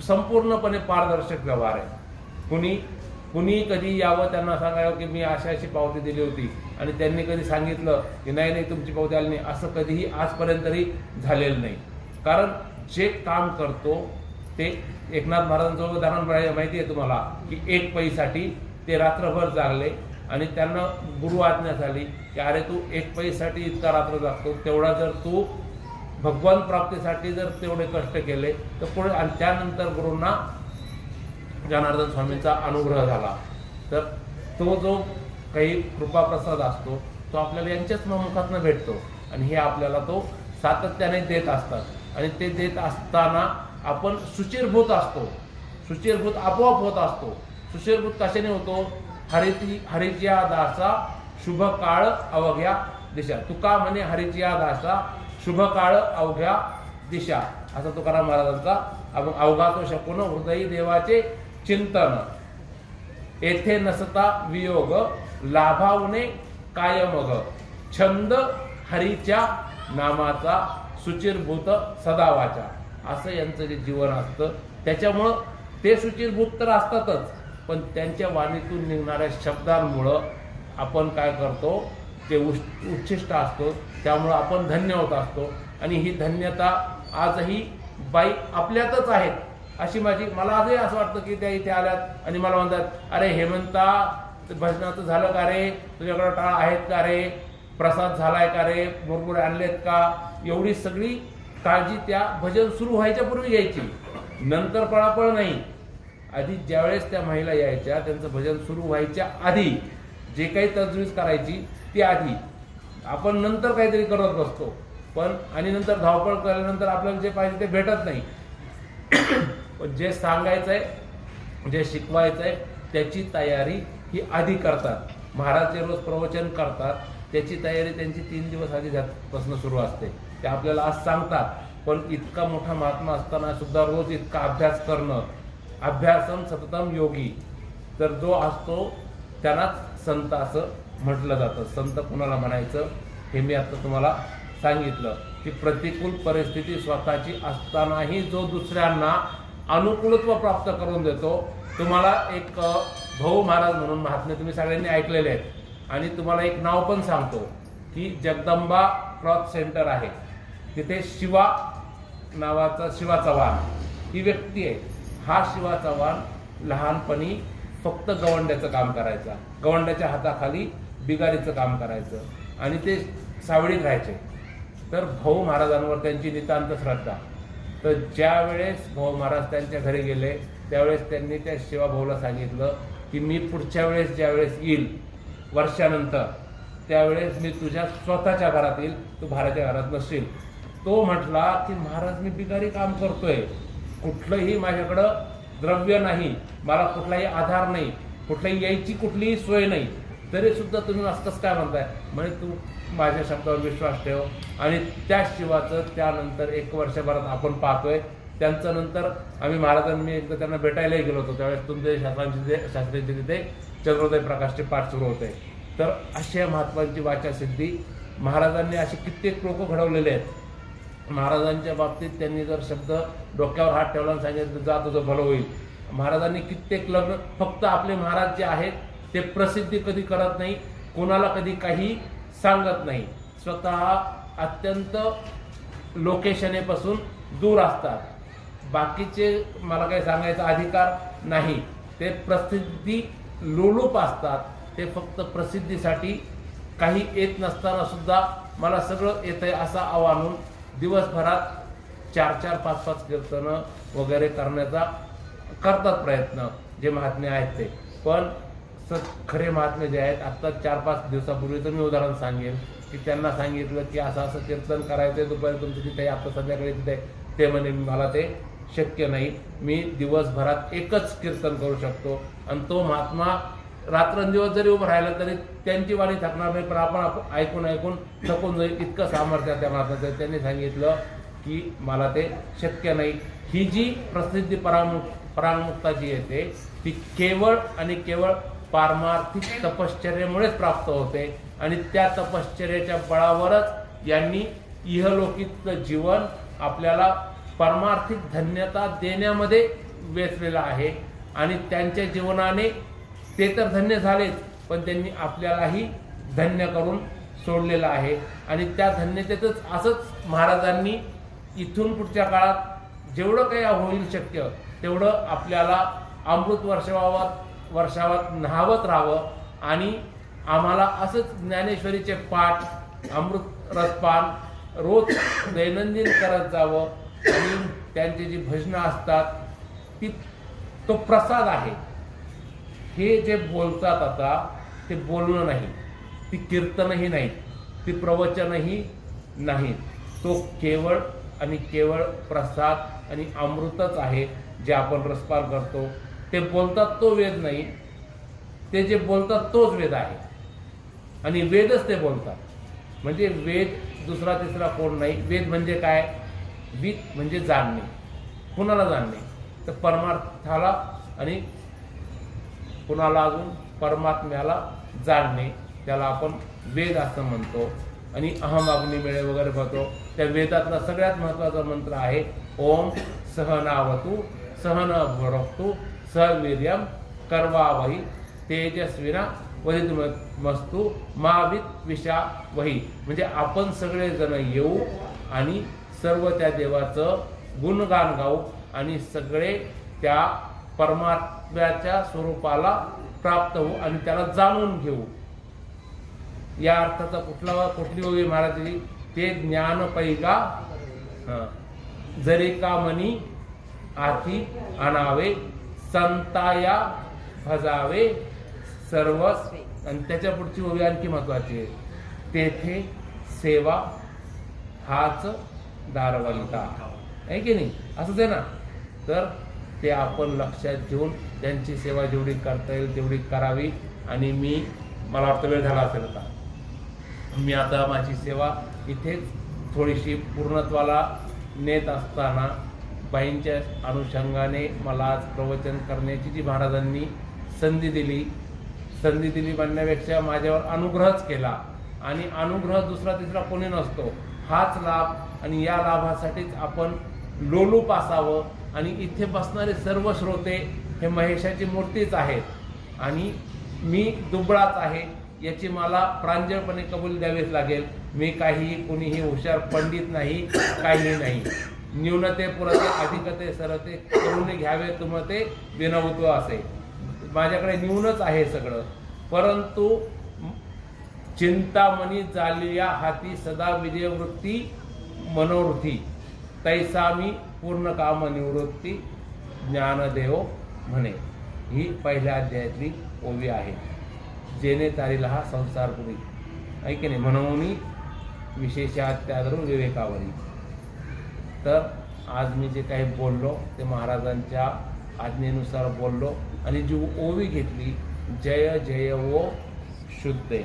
संपूर्णपणे पारदर्शक व्यवहार आहे. कुणी कधी यावं त्यांना सांगावं की मी अशी पावती दिली होती आणि त्यांनी कधी सांगितलं की नाही तुमची पावती आली नाही, असं कधीही आजपर्यंतही झालेलं नाही. कारण जे काम करतो ते एकनाथ महाराजांचं उदाहरण माहिती आहे तुम्हाला की एक पैसाठी ते रात्रभर जागले आणि त्यांना गुरु आज्ञा झाली की अरे तू एक पैसाठी इतका रात्र जागतो, तेवढा जर तू भगवान प्राप्तीसाठी जर तेवढे कष्ट केले तर पुढे. आणि त्यानंतर गुरूंना जनार्दन स्वामींचा अनुग्रह झाला. तर तो जो काही कृपाप्रसाद असतो तो आपल्याला यांच्याच मुखातनं भेटतो आणि हे आपल्याला तो सातत्याने देत असतात. आणि ते देत असताना आपण सुचिरभूत असतो, सुचिरभूत आपोआप होत असतो. सुचिरभूत कशाने होतो? हरिच्या दासा शुभ काळ अवघ्या दिशा. तुका म्हणे हरिच्या दासा शुभ काळ अवघ्या दिशा, असा तुकाराम महाराजांचा अवघा तो शकून हृदयी देवाचे चिंतन, येथे नसता वियोग लाभावणे कायमग, छंद हरीच्या नामाचा सुचिरभूत सदावाचा. असं यांचं जे जीवन असतं. त्याच्यामुळं ते सुचिरभूत तर असतातच, पण त्यांच्या वाणीतून निघणाऱ्या शब्दांमुळं आपण काय करतो ते उच्छिष्ट असतो. त्यामुळं आपण धन्य होत असतो. आणि ही धन्यता आजही बाई आपल्यातच आहेत अशी मला आजही असं वाटतं की त्या इथे आल्यात आणि मला म्हणतात अरे हेमंता भजनाचं झालं का रे, तुझ्याकडं टाळ आहेत का रे, प्रसाद झालाय का रे, मुरमुरे आणलेत का. एवढी सगळी काळजी त्या भजन सुरू व्हायच्या पूर्वी घ्यायची, नंतर पळापळ नाही. आधी ज्यावेळेस त्या महिला यायच्या त्यांचं भजन सुरू व्हायच्या आधी जे काही तजवीज करायची ती आधी, आपण नंतर काहीतरी करत बसतो. पण आणि नंतर धावपळ केल्यानंतर आपल्याला जे पाहिजे ते भेटत नाही. पण जे सांगायचंय, जे शिकवायचंय त्याची तयारी ही आधी करतात. महाराज जे रोज प्रवचन करतात त्याची तयारी त्यांची 3 दिवस आधी पासून सुरू असते. ते आपल्याला आज सांगतात. पण इतका मोठा महात्मा असताना सुद्धा रोज इतका अभ्यास करणं, अभ्यासम सततम योगी, तर जो असतो त्यांनाच संत असं म्हटलं जातं. संत कुणाला म्हणायचं हे मी आता तुम्हाला सांगितलं की प्रतिकूल परिस्थिती स्वतःची असतानाही जो दुसऱ्यांना अनुकूलत्व प्राप्त करून देतो. तुम्हाला एक भाऊ महाराज म्हणून महात्मे तुम्ही सगळ्यांनी ऐकलेले आहेत आणि तुम्हाला एक नाव पण सांगतो की जगदंबा क्लॉथ सेंटर आहे, तिथे शिवा नावाचा शिवा चव्हाण ही व्यक्ती आहे. हा शिवा चव्हाण लहानपणी फक्त गवंड्याचं काम करायचा, गवंड्याच्या हाताखाली बिगारीचं काम करायचं आणि ते सावळीत राहायचे. तर भाऊ महाराजांवर त्यांची नितांत श्रद्धा. तर ज्या वेळेस भाऊ महाराज त्यांच्या घरी गेले त्यावेळेस त्यांनी त्या शिवा भाऊला सांगितलं की मी पुढच्या वेळेस ज्यावेळेस येईल वर्षानंतर त्यावेळेस मी तुझ्या स्वतःच्या घरात येईल, तू भाड्याच्या घरात नसशील. तो म्हटला की महाराज मी बिगारी काम करतोय, कुठलंही माझ्याकडं द्रव्य नाही, मला कुठलाही आधार नाही, कुठलाही यायची कुठलीही सोय नाही, तरी सुद्धा तुम्ही असं कसं काय म्हणताय. म्हणजे तू माझ्या शब्दावर विश्वास ठेव. आणि त्या शिवाचं त्यानंतर 1 वर्षभरात आपण पाहतोय. त्यांचं नंतर आम्ही महाराजांनी एकदा त्यांना भेटायलाही गेलो होतो, त्यावेळेस तुमचे शास्त्रांची तिथे चंद्रोदय प्रकाशचे पाठ सुरू होते. तर अशा महात्मांची वाचासिद्धी महाराजांनी असे कित्येक लोक घडवलेले आहेत. महाराजांच्या बाबतीत त्यांनी जर शब्द डोक्यावर हात ठेवला आणि सांगितलं जा तुझं भलं होईल. महाराजांनी कित्येक लग्न, फक्त आपले महाराज जे आहेत ते प्रसिद्धी कधी करत नाही, कोणाला कधी काही सांगत नाही, स्वतः अत्यंत लोकेशनेपासून दूर असतात. बाकीचे मला काही सांगायचा अधिकार नाही, ते प्रसिद्धी लोलूप असतात. ते फक्त प्रसिद्धीसाठी काही येत नसताना सुद्धा मला सगळं येतंय असा आव्हानून दिवसभरात 4-4, 5-5 कीर्तनं वगैरे करण्याचा करतात प्रयत्न जे महात्मे आहेत ते. पण खरे महात्मे जे आहेत, आत्ता 4-5 दिवसापूर्वीचं मी उदाहरण सांगेन की त्यांना सांगितलं की असं असं कीर्तन करायचं, दुपारी तुमचं तिथे आता संध्याकाळी तिथे, ते म्हणे मला ते शक्य नाही, मी दिवसभरात एकच कीर्तन करू शकतो. आणि तो महात्मा रात्रंदिवस जरी उभं राहिलं तरी त्यांची वाणी थकणार नाही, पण आपण ऐकून ऐकून थकून जाईल इतकं सामर्थ्य त्या महात्म्याचं. त्यांनी सांगितलं की मला ते शक्य नाही. ही जी प्रसिद्धी परांगमुक्ता जी येते ती केवळ आणि केवळ पारमार्थिक तपश्चर्येमुळेच प्राप्त होते आणि त्या तपश्चर्याच्या बळावरच यांनी इहलौकिक जीवन आपल्याला परमार्थिक धन्यता देण्यामध्ये वेचलेलं आहे आणि त्यांच्या जीवनाने ते तर धन्य झालेच पण त्यांनी आपल्यालाही धन्य करून सोडलेलं आहे आणि त्या धन्यतेतच असंच महाराजांनी इथून पुढच्या काळात जेवढं काही होईल शक्य तेवढं आपल्याला अमृत वर्षावात न्हावत राहावं आणि आम्हाला असंच ज्ञानेश्वरीचे पाठ अमृत रसपान रोज दैनंदिन करत जावं आणि त्यांची जी भजनं असतात ती तो प्रसाद आहे. हे जे बोलतात आता ते बोलणं नाही, ती कीर्तनही नाही, ती प्रवचनही नाही, तो केवळ आणि केवळ प्रसाद आणि अमृतच आहे जे आपण रसपान करतो. ते बोलतात तो वेद नाही, ते जे बोलतात तोच वेद आहे आणि वेदच ते बोलतात. म्हणजे वेद दुसरा तिसरा कोण नाही. वेद म्हणजे काय? विद म्हणजे जाणणे. कुणाला जाणणे? तर परमार्थाला आणि कुणाला अजून परमात्म्याला जाणणे, त्याला आपण वेद असं म्हणतो. आणि अहम अग्निमेळे वगैरे म्हणतो. त्या वेदातला सगळ्यात महत्त्वाचा मंत्र आहे ओम सहनावतु सहनभुनक्तु सवीर्यं कर्वावहै तेजस्विना वधीतमस्तु मा विद्विषावहै. म्हणजे आपण सगळे जण येऊ आणि सर्व त्या देवाचं गुणगान गाऊ आणि सगळे त्या परमात्म्याच्या स्वरूपाला प्राप्त होऊ आणि त्याला जाणून घेऊ. या अर्थाचा कुठली ओवी महाराजांनी ते ज्ञान पैगा जरी का मनी आती आणावे संताया भजावे सर्वस. आणि त्याच्या पुढची ओवी आणखी महत्वाची आहे. तेथे सेवा हाच दारवंता आहे की नाही, असंच आहे ना. तर ते आपण लक्षात घेऊन त्यांची सेवा जेवढी करता येईल तेवढी करावी. आणि मला वाटतं वेळ झाला असेल आता, मी आता माझी सेवा इथेच थोडीशी पूर्णत्वाला नेत असताना बाईंच्या अनुषंगाने मला आज प्रवचन करण्याची जी महाराजांनी संधी दिली म्हणण्यापेक्षा माझ्यावर अनुग्रहच केला. आणि अनुग्रह दुसरा तिसरा कोणी नसतो, हाच लाभ. आणि या लाभासाठीच आपण लोलूप असावं. आणि इथे बसणारे सर्व श्रोते हे महेशाची मूर्तीच आहेत आणि मी दुबळाच आहे याची मला प्रांजळपणे कबूल द्यावीच लागेल. मी काहीही कुणीही हुशार पंडित नाही, काहीही नाही. न्यूनते पुरते अधिकते सरते करून घ्यावे तुमते विनवतो असे. माझ्याकडे न्यूनच आहे सगळं, परंतु चिंतामणी जालिया हाती सदा विजयवृत्ती मनोवृत्ती तैसा मी पूर्ण काम निवृत्ती ज्ञानदेव म्हणे. ही पहिल्या अध्यायातली ओवी आहे. जेणे तारीला हा संसारपुरी आहे की नाही, म्हणून विशेषात त्याधरून विवेकावरी. तर आज मी जे काही बोललो ते महाराजांच्या आज्ञेनुसार बोललो. आणि जी ओवी घेतली जय जय वो शुद्धे,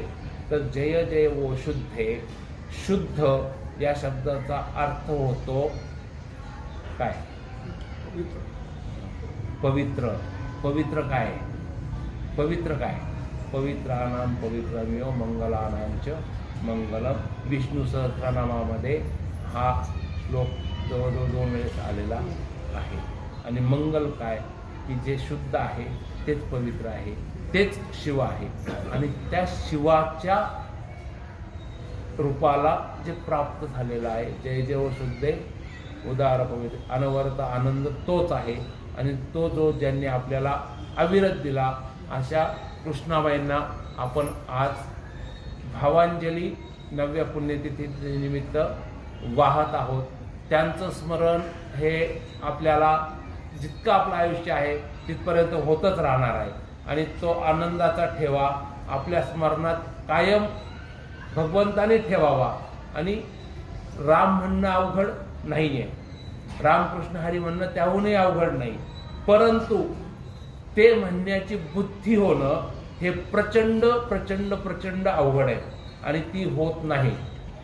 तर जय जय वो शुद्धे, शुद्ध या शब्दाचा अर्थ होतो काय? पवित्र. पवित्र काय? पवित्र काय? पवित्राणाम पवित्रमेव मंगलानांच मंगलम. विष्णू सहस्रनामामध्ये हा श्लोक जवळजवळ 2 वेळेस आलेला आहे. आणि मंगल काय? की जे शुद्ध आहे तेच पवित्र आहे, तेच शिव आहे. आणि त्या शिवाच्या रूपाला जे प्राप्त झालेलं आहे जय जय शुद्धे उदार पवित्र अनवरत आनंद तोच आहे. आणि तो जो ज्यांनी आपल्याला अविरत दिला अशा कृष्णाबाईंना आपण आज भावांजली 9व्या पुण्यतिथी निमित्त वाहत आहोत. त्यांचं स्मरण हे आपल्याला जितकं आपलं आयुष्य आहे तिथपर्यंत होतच राहणार आहे. आणि तो आनंदाचा ठेवा आपल्या स्मरणात कायम भगवंताने ठेवावा. आणि राम म्हणणं अवघड नाही आहे, रामकृष्ण हरी म्हणणं त्याहूनही अवघड नाही, परंतु ते म्हणण्याची बुद्धी होणं हे प्रचंड प्रचंड प्रचंड अवघड आहे. आणि ती होत नाही.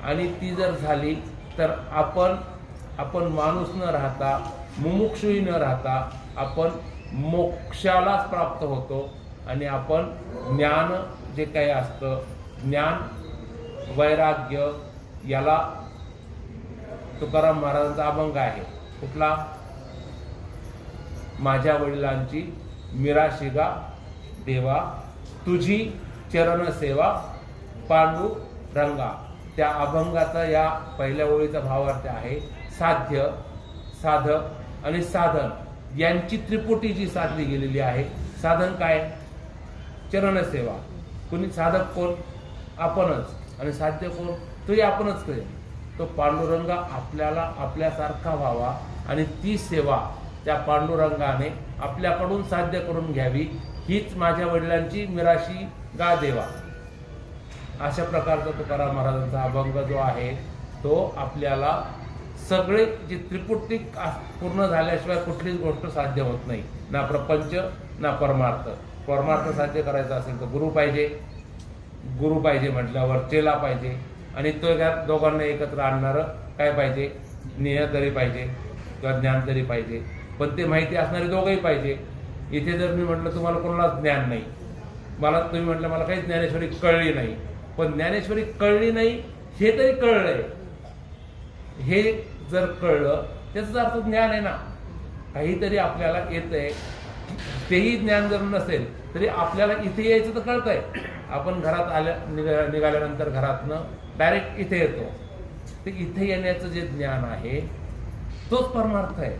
आणि ती जर झाली तर आपण माणूस न राहता मुमुक्षुही न राहता आपण मोक्षालाच प्राप्त होतो आणि आपण ज्ञान जे काही असतं, ज्ञान वैराग्य, याला तुकाराम महाराजांचा अभंग आहे कुठला? माझ्या वडिलांची मिराशिगा देवा, तुझी चरण सेवा पांडुरंगा. त्या अभंगाचा या पहिल्या ओळीचा भावार्थ आहे साध्य, साधक आणि साधन यांची त्रिपुटी जी साधली गेलेली आहे. साधन काय? चरणसेवा. कुणी साधक कोण? आपणच. आणि साध्य कोण? तोही आपणच करेल. तो पांडुरंगा आपल्याला आपल्यासारखा व्हावा आणि ती सेवा त्या पांडुरंगाने आपल्याकडून साध्य करून घ्यावी, हीच माझ्या वडिलांची मिराशी गा देवा. अशा प्रकारचा तुकाराम महाराजांचा अभंग जो आहे तो आपल्याला सगळे जे त्रिपुटिक पूर्ण झाल्याशिवाय कुठलीच गोष्ट साध्य होत नाही. ना प्रपंच ना परमार्थ. परमार्थ साध्य करायचा असेल तर गुरु पाहिजे. गुरु पाहिजे म्हटल्यावर चेला पाहिजे. आणि तो दोघांना एकत्र आणणारं काय पाहिजे? ज्ञेय तरी पाहिजे किंवा ज्ञान तरी पाहिजे. पण ते माहिती असणारे दोघंही पाहिजे. इथे जर मी म्हटलं तुम्हाला कोणालाच ज्ञान नाही, मला तुम्ही म्हटलं मला काही ज्ञानेश्वरी कळली नाही, पण ज्ञानेश्वरी कळली नाही हे तरी कळलंय. हे जर कळलं त्याचा अर्थ ज्ञान आहे ना. काहीतरी आपल्याला येतंय, तेही ज्ञान जर नसेल तरी आपल्याला इथे यायचं तर कळतंय. आपण घरात निघाल्यानंतर घरातनं डायरेक्ट इथे येतो. ते इथे येण्याचं जे ज्ञान आहे तोच परमार्थ आहे.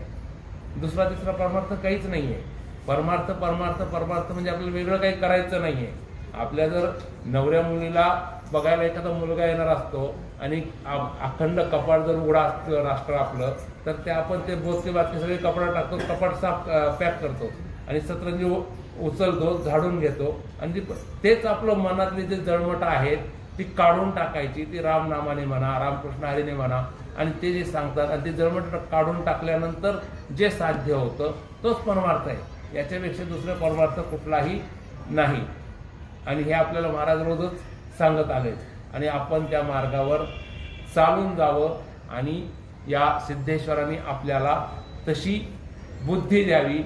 दुसरा तिसरा परमार्थ काहीच नाही आहे. परमार्थ परमार्थ परमार्थ म्हणजे आपल्याला वेगळं काही करायचं नाही आहे. आपल्या जर नवऱ्या मुलीला बघायला एखादा मुलगा येणार असतो आणि अखंड कपाट जर उघडा असतं राष्ट्र आपलं, तर ते आपण ते बोचके बातके सगळे कपडा टाकतो, कपाट साफ पॅक करतो आणि सतरंजी उचलतो, झाडून घेतो आणि तेच आपलं मनातली जे जळमट आहेत ती काढून टाकायची. ती रामनामाने म्हणा, रामकृष्ण हरीने म्हणा, आणि ते जे सांगतात आणि ते जळमट काढून टाकल्यानंतर जे साध्य होतं तोच परमार्थ आहे. याच्यापेक्षा दुसरा परमार्थ कुठलाही नाही. आणि हे आपल्याला महाराज रोजच सांगत आले आणि आपण त्या मार्गावर चालून जावं. आणि या सिद्धेश्वरांनी आपल्याला तशी बुद्धी द्यावी,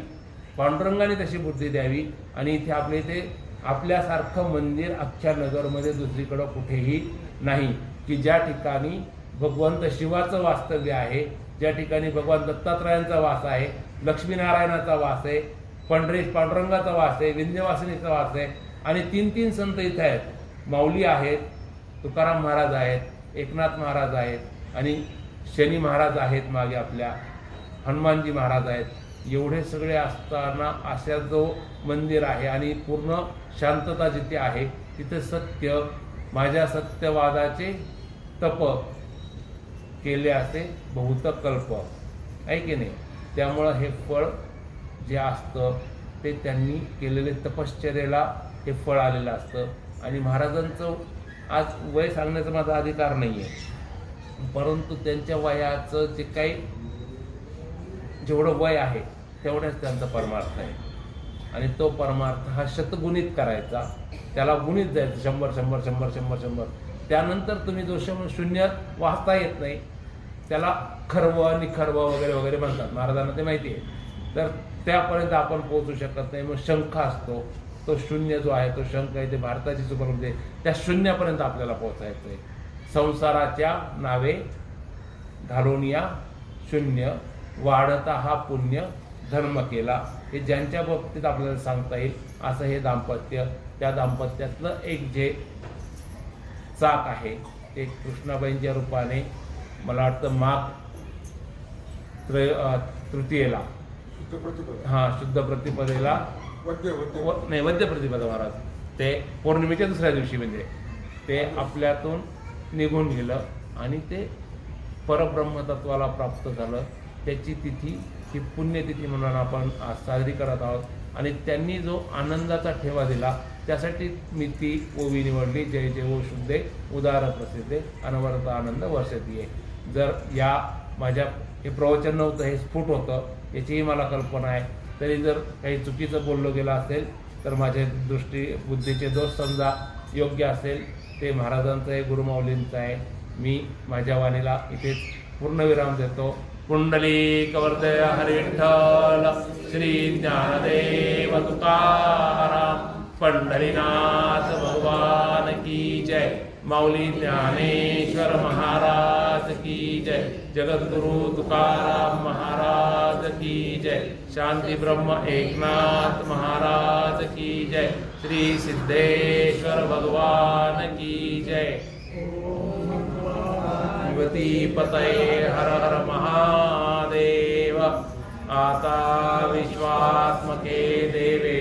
पांडुरंगाने तशी बुद्धी द्यावी. आणि इथे आपल्या इथे आपल्यासारखं मंदिर अख्ख्या नगरमध्ये दुसरीकडं कुठेही नाही की ज्या ठिकाणी भगवंत शिवाचं वास्तव्य आहे, ज्या ठिकाणी भगवान दत्तात्रयांचा वास आहे, लक्ष्मीनारायणाचा वास आहे, पांडुरंगाचा वास आहे, विंध्यवासिनीचा वास आहे. आणि 3 संत इथे आहेत. माऊली आहेत, तुकाराम महाराज आहेत, एकनाथ महाराज आहेत आणि शनी महाराज आहेत, मागे आपल्या हनुमानजी महाराज आहेत. एवढे सगळे असताना अशा जो मंदिर आहे आणि पूर्ण शांतता जिथे आहे तिथे सत्य, माझ्या सत्यवादाचे तप केले असे बहुत कल्प आहे की नाही. त्यामुळं हे फळ जे असतं ते त्यांनी केलेले तपश्चर्याला हे फळ आलेलं असतं. आणि महाराजांचं आज वय सांगण्याचा माझा अधिकार नाही आहे, परंतु त्यांच्या वयाचं जे काही जेवढं वय आहे तेवढंच त्यांचा परमार्थ आहे. आणि तो परमार्थ हा शतगुणित करायचा, त्याला गुणित जायचं 100 100 100 100 100. त्यानंतर तुम्ही जो शून्य वाचता येत नाही त्याला खर्व निखर्व वगैरे वगैरे म्हणतात. महाराजांना ते माहिती आहे. तर त्यापर्यंत आपण पोहोचू शकत नाही. मग शंख असतो, तो शून्य जो आहे तो शंख आहे, ते भारताची सुपरमध्ये आहे, त्या शून्यापर्यंत आपल्याला पोहोचायचं आहे. संसाराच्या नावे घालून या शून्य, वाढता हा पुण्य धर्म केला. हे ज्यांच्या बाबतीत आपल्याला सांगता येईल असं हे दाम्पत्य. त्या दाम्पत्यातलं एक जे चाक आहे ते कृष्णाबाईंच्या रूपाने मला वाटतं माघ तृतीयेला, शुद्ध प्रतिपदेला, नाही वद्य प्रतिपदा महाराज, ते पौर्णिमेच्या दुसऱ्या दिवशी म्हणजे ते आपल्यातून निघून गेलं आणि ते परब्रह्मतत्वाला प्राप्त झालं. त्याची तिथी ही पुण्यतिथी म्हणून आपण आज साजरी करत आहोत. आणि त्यांनी जो आनंदाचा ठेवा दिला त्यासाठी मी ती ओवी निवडली. जय जय ओ शुद्धे उदार प्रसिद्धे अनवरत आनंद वर्षतीये. जर या माझ्या हे प्रवचन नव्हतं, हे स्फुट होतं, याचीही मला कल्पना आहे. तरी जर काही चुकीचं बोललं गेलं असेल तर माझ्या बुद्धीचे दोष समजा. योग्य असेल ते महाराजांचं आहे, गुरुमाऊलींचं आहे. मी माझ्या वाणीला इथेच पूर्णविराम देतो. पुंडलीकवर्दय हरी विठ्ठल श्री ज्ञानदेव तुकाराम पंढरीनाथ भगवान की जय माऊली ज्ञानेश्वर महाराज की जय जगद्गुरु तुकाराम महाराज की जय शांती ब्रह्म एकनाथ महाराज की जय श्री सिद्धेश्वर भगवान की जय पार्वती पतये हर हर महादेव आता विश्वात्मके देवे